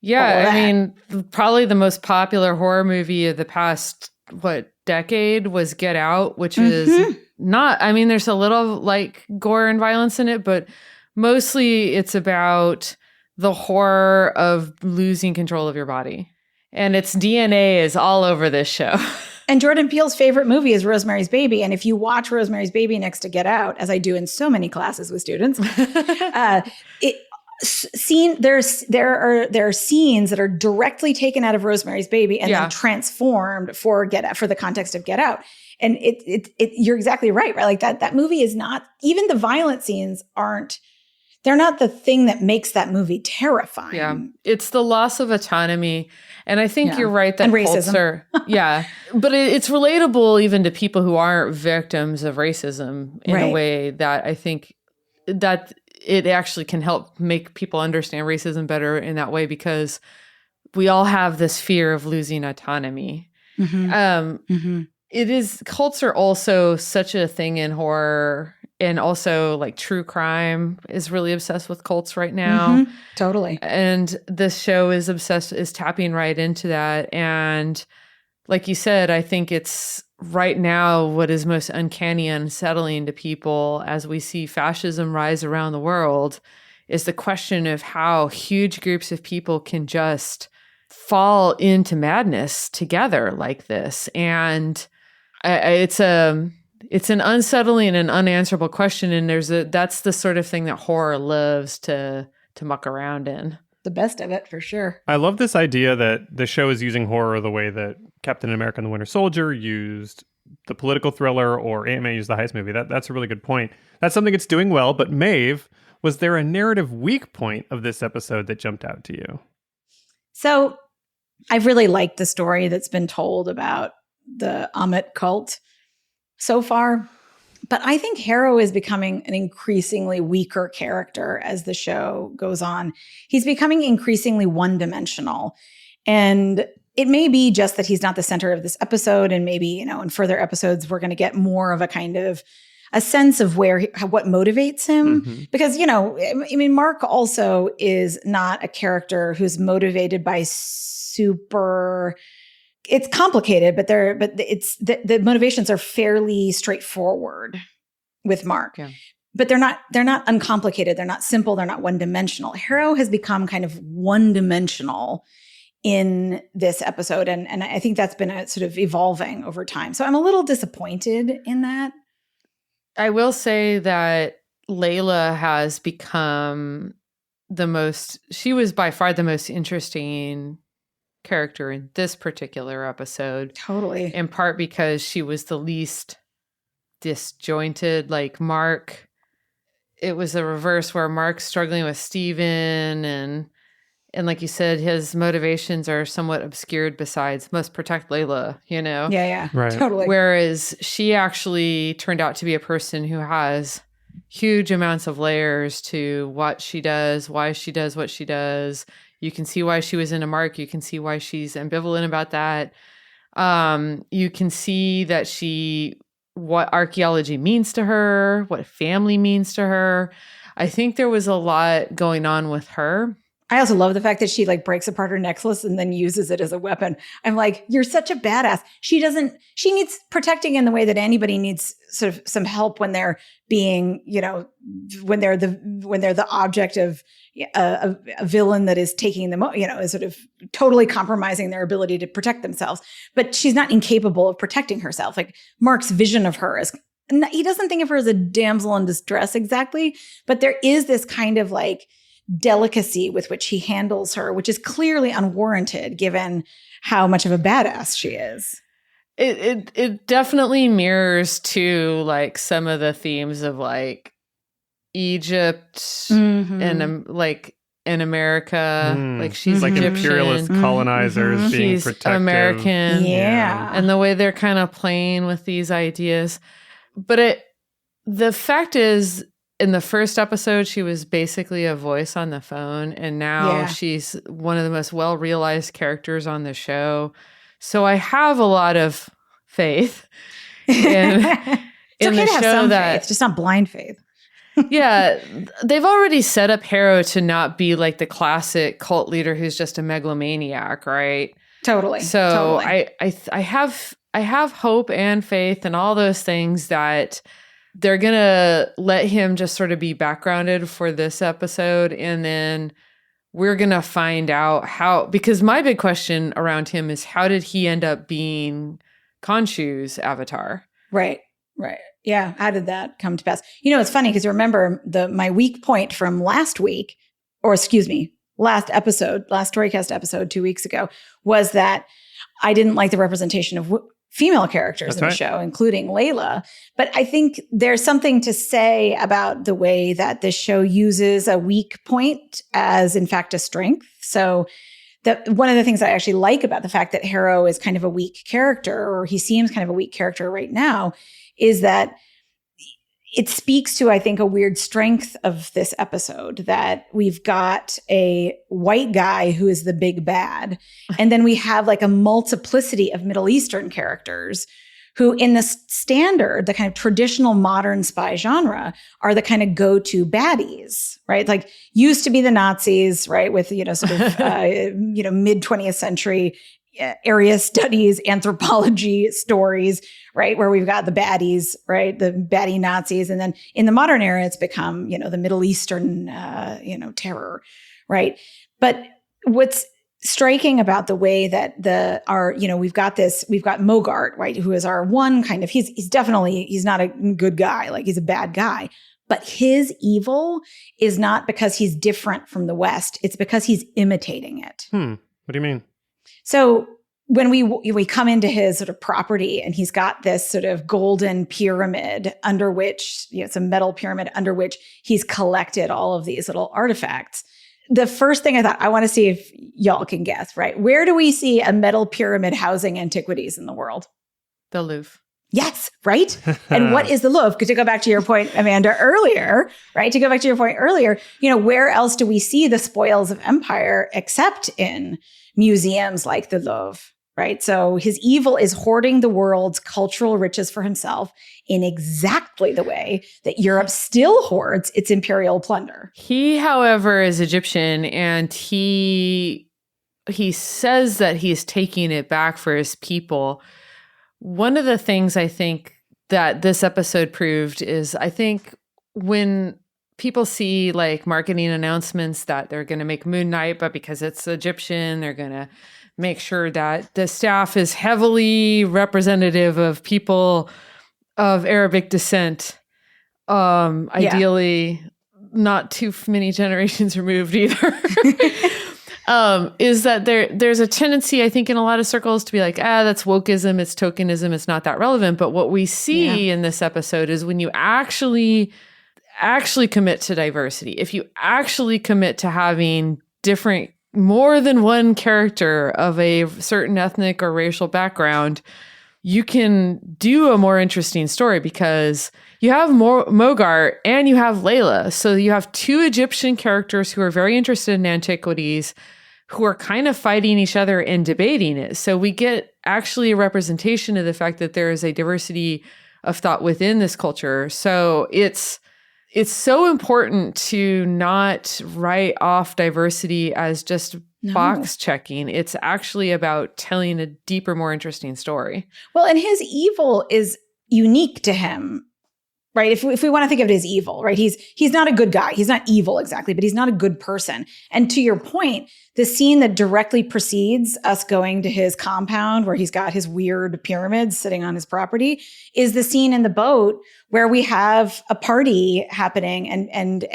Yeah, I mean, probably the most popular horror movie of the past, decade was Get Out, which is not, I mean, there's a little like gore and violence in it, but mostly it's about the horror of losing control of your body. And its DNA is all over this show. And Jordan Peele's favorite movie is Rosemary's Baby. And if you watch Rosemary's Baby next to Get Out, as I do in so many classes with students, there are scenes that are directly taken out of Rosemary's Baby and then transformed for the context of Get Out. And you're exactly right? Like that movie is not, even the violent scenes they're not the thing that makes that movie terrifying. Yeah. It's the loss of autonomy. And I think you're right that and racism. But it's relatable even to people who aren't victims of racism in a way that I think that it actually can help make people understand racism better in that way, because we all have this fear of losing autonomy. It is, cults are also such a thing in horror, and also like true crime is really obsessed with cults right now. Totally. And this show is tapping right into that. And like you said, I think it's right now what is most uncanny and unsettling to people as we see fascism rise around the world is the question of how huge groups of people can just fall into madness together like this. And it's an unsettling and unanswerable question. And that's the sort of thing that horror loves to muck around in. The best of it, for sure. I love this idea that the show is using horror the way that Captain America and the Winter Soldier used the political thriller, or Ant-Man used the heist movie. That's a really good point. That's something it's doing well. But Maeve, was there a narrative weak point of this episode that jumped out to you? So I've really liked the story that's been told about the Ammit cult so far. But I think Harrow is becoming an increasingly weaker character as the show goes on. He's becoming increasingly one-dimensional. And it may be just that he's not the center of this episode. And maybe, in further episodes, we're going to get more of a kind of a sense of what motivates him. Because, Marc also is not a character who's motivated by it's complicated, but it's the motivations are fairly straightforward with Marc. Yeah. But they're not uncomplicated. They're not simple. They're not one-dimensional. Harrow has become kind of one-dimensional in this episode. And I think that's been sort of evolving over time. So I'm a little disappointed in that. I will say that Layla has become she was by far the most interesting character in this particular episode. Totally. In part because she was the least disjointed. Like Marc, it was the reverse where Marc's struggling with Steven and like you said, his motivations are somewhat obscured besides must protect Layla, Yeah. Right. Totally. Whereas she actually turned out to be a person who has huge amounts of layers to what she does, why she does what she does. You can see why she was into Marc. You can see why she's ambivalent about that. You can see that what archaeology means to her, what family means to her. I think there was a lot going on with her. I also love the fact that she breaks apart her necklace and then uses it as a weapon. I'm like, you're such a badass. She needs protecting in the way that anybody needs sort of some help when they're being, when they're the object of a villain that is taking them, is sort of totally compromising their ability to protect themselves. But she's not incapable of protecting herself. Like Marc's vision of her is, he doesn't think of her as a damsel in distress exactly, but there is this kind of delicacy with which he handles her, which is clearly unwarranted given how much of a badass she is. It definitely mirrors to some of the themes of Egypt and in America, she's like Egyptian. Imperialist colonizers being She's protective. American, and the way they're kind of playing with these ideas. But the fact is, in the first episode, she was basically a voice on the phone, and now she's one of the most well-realized characters on the show. So I have a lot of faith in It's okay the to have show some that faith, just not blind faith. yeah, they've already set up Harrow to not be the classic cult leader who's just a megalomaniac, right? Totally. So totally. I have hope and faith and all those things that they're going to let him just sort of be backgrounded for this episode. And then we're going to find out because my big question around him is how did he end up being Khonshu's avatar? Right. Yeah. How did that come to pass? It's funny because remember my weak point from last week, or excuse me, last Storycast episode 2 weeks ago was that I didn't like the representation of female characters in the show, including Layla. But I think there's something to say about the way that this show uses a weak point as, in fact, a strength. So one of the things I actually like about the fact that Harrow is kind of a weak character, or he seems kind of a weak character right now, is that it speaks to, I think, a weird strength of this episode that we've got a white guy who is the big bad. And then we have like a multiplicity of Middle Eastern characters who in the standard, the kind of traditional modern spy genre are the kind of go-to baddies, right? Like used to be the Nazis, right? With, sort of, mid 20th century area studies, anthropology stories, right? Where we've got the baddies, right? The baddie Nazis. And then in the modern era, it's become, the Middle Eastern, terror, right? But what's striking about the way that we've got Mogart, right? Who is our one kind of, he's not a good guy. Like he's a bad guy, but his evil is not because he's different from the West. It's because he's imitating it. What do you mean? So when we come into his sort of property and he's got this sort of golden pyramid under which, it's a metal pyramid under which he's collected all of these little artifacts. The first thing I thought, I want to see if y'all can guess, right? Where do we see a metal pyramid housing antiquities in the world? The Louvre. Yes, right? And what is the Louvre? To go back to your point, Amanda, earlier, right? To go back to your point earlier, where else do we see the spoils of empire except in museums like the Louvre, right? So his evil is hoarding the world's cultural riches for himself in exactly the way that Europe still hoards its imperial plunder. He, however, is Egyptian, and he says that he's taking it back for his people. One of the things I think that this episode proved is I think when people see like marketing announcements that they're going to make Moon Knight, but because it's Egyptian, they're going to make sure that the staff is heavily representative of people of Arabic descent. Ideally, not too many generations removed either. Is that there's a tendency, I think, in a lot of circles to be like, that's wokeism, it's tokenism, it's not that relevant. But what we see in this episode is when you actually commit to diversity, if you actually commit to having more than one character of a certain ethnic or racial background, you can do a more interesting story because you have Mogart and you have Layla. So you have two Egyptian characters who are very interested in antiquities, who are kind of fighting each other and debating it. So we get actually a representation of the fact that there is a diversity of thought within this culture. So it's so important to not write off diversity as just box checking. It's actually about telling a deeper, more interesting story. Well, and his evil is unique to him, right? If we want to think of it as evil, right? He's not a good guy. He's not evil exactly, but he's not a good person. And to your point, the scene that directly precedes us going to his compound where he's got his weird pyramids sitting on his property is the scene in the boat where we have a party happening. And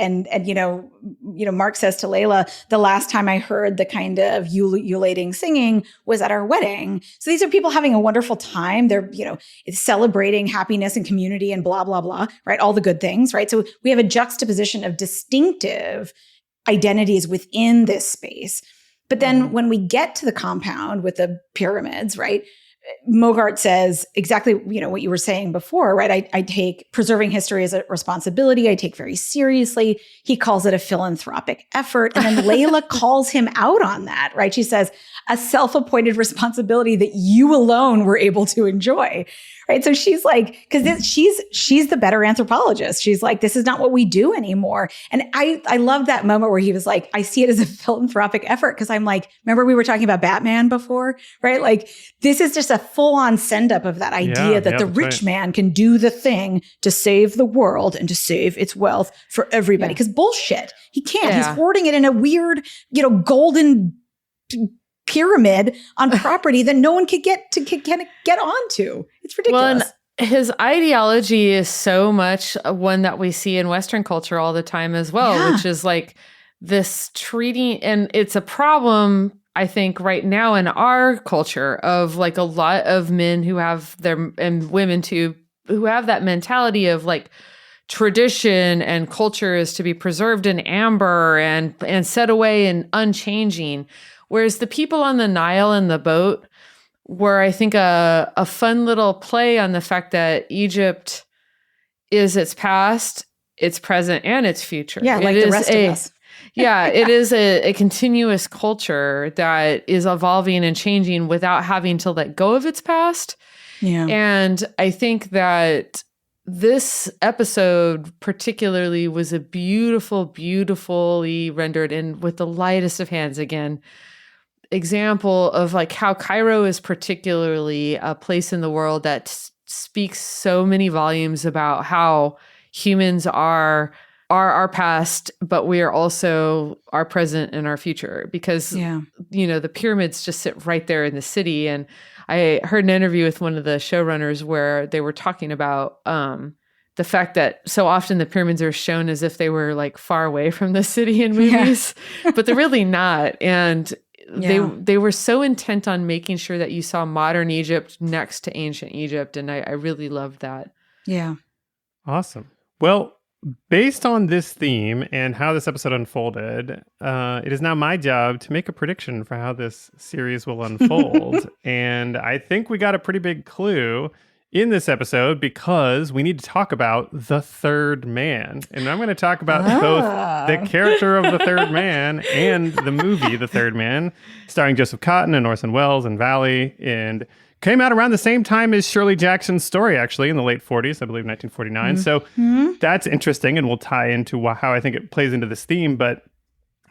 Mark says to Layla, the last time I heard the kind of ululating singing was at our wedding. So these are people having a wonderful time. They're, celebrating happiness and community and blah, blah, blah, right? All the good things, right? So we have a juxtaposition of distinctive identities within this space. But then when we get to the compound with the pyramids, right, Mogart says exactly, what you were saying before, right? I take preserving history as a responsibility. I take very seriously. He calls it a philanthropic effort. And then Layla calls him out on that, right? She says, a self-appointed responsibility that you alone were able to enjoy, right? So she's like, because she's the better anthropologist. She's like, this is not what we do anymore. And I love that moment where he was like, I see it as a philanthropic effort. Because I'm like, remember we were talking about Batman before, right? Like this is just a full-on send-up of that idea that the rich man can do the thing to save the world and to save its wealth for everybody. Because bullshit, he can't. He's hoarding it in a weird, golden pyramid on property that no one could get onto. It's ridiculous. Well, and his ideology is so much one that we see in Western culture all the time as well, which is like this treating, and it's a problem, I think, right now in our culture of like a lot of men who have and women too, who have that mentality of like tradition and culture is to be preserved in amber and set away and unchanging. Whereas the people on the Nile and the boat were, I think, a fun little play on the fact that Egypt is its past, its present, and its future. Yeah, like the rest of us. Yeah, it is a continuous culture that is evolving and changing without having to let go of its past. Yeah. And I think that this episode particularly was a beautifully rendered and with the lightest of hands again example of like how Cairo is particularly a place in the world that speaks so many volumes about how humans are our past, but we are also our present and our future because, the pyramids just sit right there in the city. And I heard an interview with one of the showrunners where they were talking about the fact that so often the pyramids are shown as if they were like far away from the city in movies, but they're really not. And they were so intent on making sure that you saw modern Egypt next to ancient Egypt. And I really loved that. Yeah. Awesome. Well, based on this theme and how this episode unfolded, it is now my job to make a prediction for how this series will unfold. And I think we got a pretty big clue in this episode because we need to talk about the third man. And I'm going to talk about both the character of the third man and the movie The Third Man, starring Joseph Cotten and Orson Welles and Valley, and came out around the same time as Shirley Jackson's story, actually, in the late 40s, I believe 1949. So that's interesting, and we'll tie into how I think it plays into this theme. But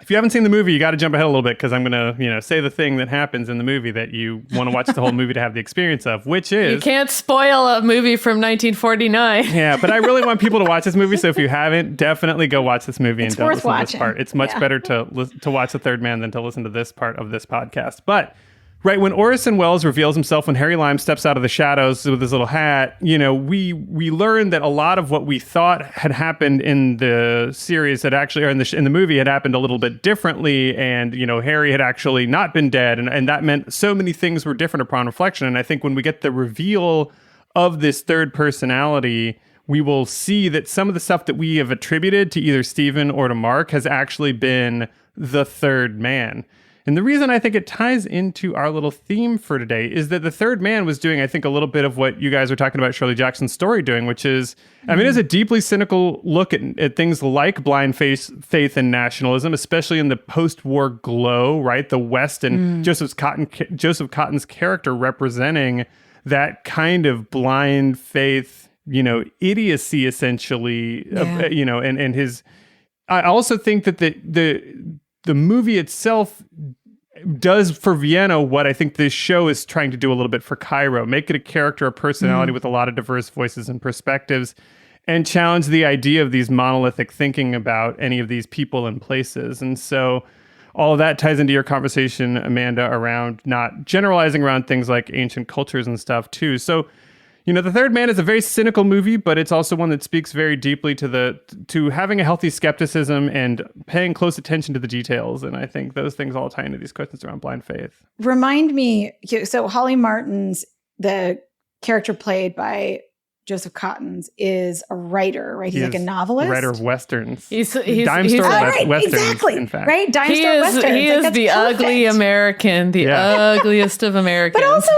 if you haven't seen the movie, you got to jump ahead a little bit because I'm going to, say the thing that happens in the movie that you want to watch the whole movie to have the experience of, which is... You can't spoil a movie from 1949. Yeah, but I really want people to watch this movie, so if you haven't, definitely go watch this movie and don't listen to this part. It's much better to watch The Third Man than to listen to this part of this podcast. But... right, when Orson Welles reveals himself, when Harry Lime steps out of the shadows with his little hat, we learn that a lot of what we thought had happened in the series had actually, or in the movie, had happened a little bit differently. And, Harry had actually not been dead. And that meant so many things were different upon reflection. And I think when we get the reveal of this third personality, we will see that some of the stuff that we have attributed to either Stephen or to Mark has actually been the third man. And the reason I think it ties into our little theme for today is that the third man was doing, I think, a little bit of what you guys are talking about Shirley Jackson's story doing, which is, it is a deeply cynical look at things like blind faith and nationalism, especially in the post-war glow, right? The West and Joseph Cotton's character representing that kind of blind faith, idiocy, essentially, and his... I also think that the movie itself does for Vienna what I think this show is trying to do a little bit for Cairo. Make it a character, a personality with a lot of diverse voices and perspectives, and challenge the idea of these monolithic thinking about any of these people and places. And so all of that ties into your conversation, Amanda, around not generalizing around things like ancient cultures and stuff too. So, The Third Man is a very cynical movie, but it's also one that speaks very deeply to having a healthy skepticism and paying close attention to the details. And I think those things all tie into these questions around blind faith. Remind me, so Holly Martin's, the character played by Joseph Cottens, is a writer, right? He's like a novelist. A writer of Westerns. He's Dime Store right, Westerns, exactly, in fact. Right? Dime Store Westerns. He is the ugly American, the ugliest of Americans. But also,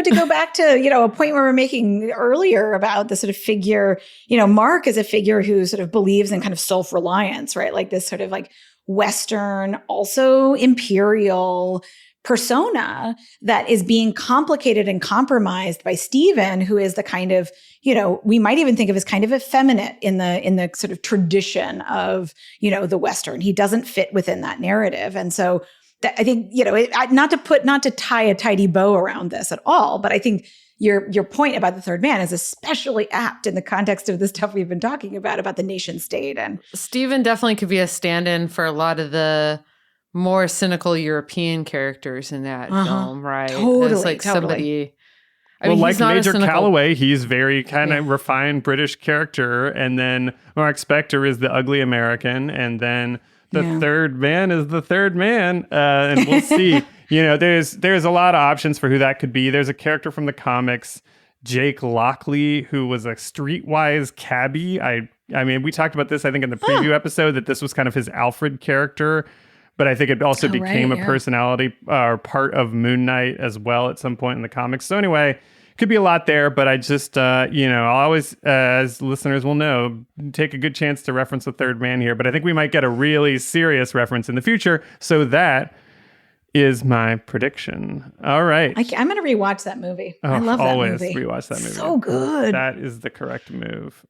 to go back to, a point we were making earlier about the sort of figure, Mark is a figure who sort of believes in kind of self-reliance, right? Like this sort of like Western, also imperial persona that is being complicated and compromised by Stephen, who is the kind of, we might even think of as kind of effeminate in the sort of tradition of, the Western. He doesn't fit within that narrative. And so I think, not to tie a tidy bow around this at all, but I think your point about the third man is especially apt in the context of the stuff we've been talking about the nation state. And Stephen definitely could be a stand-in for a lot of the more cynical European characters in that film, right? Totally, somebody... like Major Calloway, he's very kind of refined British character. And then Marc Spector is the ugly American. And then the third man is the third man. And we'll see. There's a lot of options for who that could be. There's a character from the comics, Jake Lockley, who was a streetwise cabbie. I mean, we talked about this, I think, in the preview episode, that this was kind of his Alfred character. But I think it also became a personality or part of Moon Knight as well at some point in the comics. So anyway, could be a lot there, but I just, I'll always, as listeners will know, take a good chance to reference the third man here. But I think we might get a really serious reference in the future. So that is my prediction. All right. I'm going to rewatch that movie. I love that movie. Always rewatch that movie. So good. That is the correct move.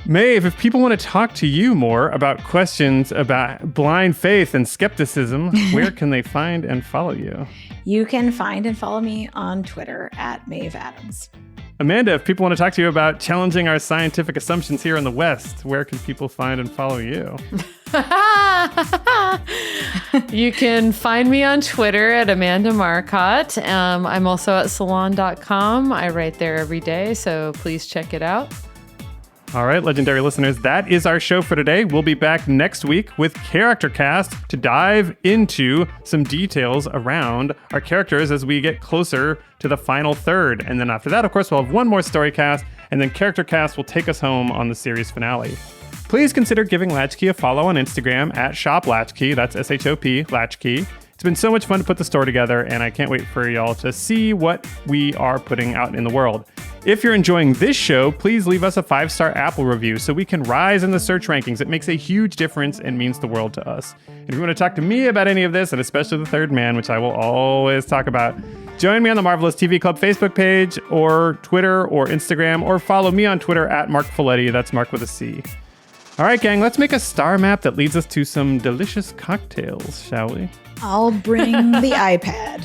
Maeve, if people want to talk to you more about questions about blind faith and skepticism, where can they find and follow you? You can find and follow me on Twitter at Maeve Adams. Amanda, if people want to talk to you about challenging our scientific assumptions here in the West, where can people find and follow you? You can find me on Twitter at Amanda Marcotte. I'm also at salon.com. I write there every day, so please check it out. All right, legendary listeners, that is our show for today. We'll be back next week with Character Cast to dive into some details around our characters as we get closer to the final third. And then after that, of course, we'll have one more Storycast, and then Character Cast will take us home on the series finale. Please consider giving Latchkey a follow on Instagram at ShopLatchkey. That's S-H-O-P, Latchkey. It's been so much fun to put the store together, and I can't wait for y'all to see what we are putting out in the world. If you're enjoying this show, please leave us a 5-star Apple review so we can rise in the search rankings. It makes a huge difference and means the world to us. If you want to talk to me about any of this, and especially the third man, which I will always talk about, join me on the Marvelous TV Club Facebook page or Twitter or Instagram, or follow me on Twitter at Marc Faletti. That's Marc with a C. All right, gang, let's make a star map that leads us to some delicious cocktails, shall we? I'll bring the iPad.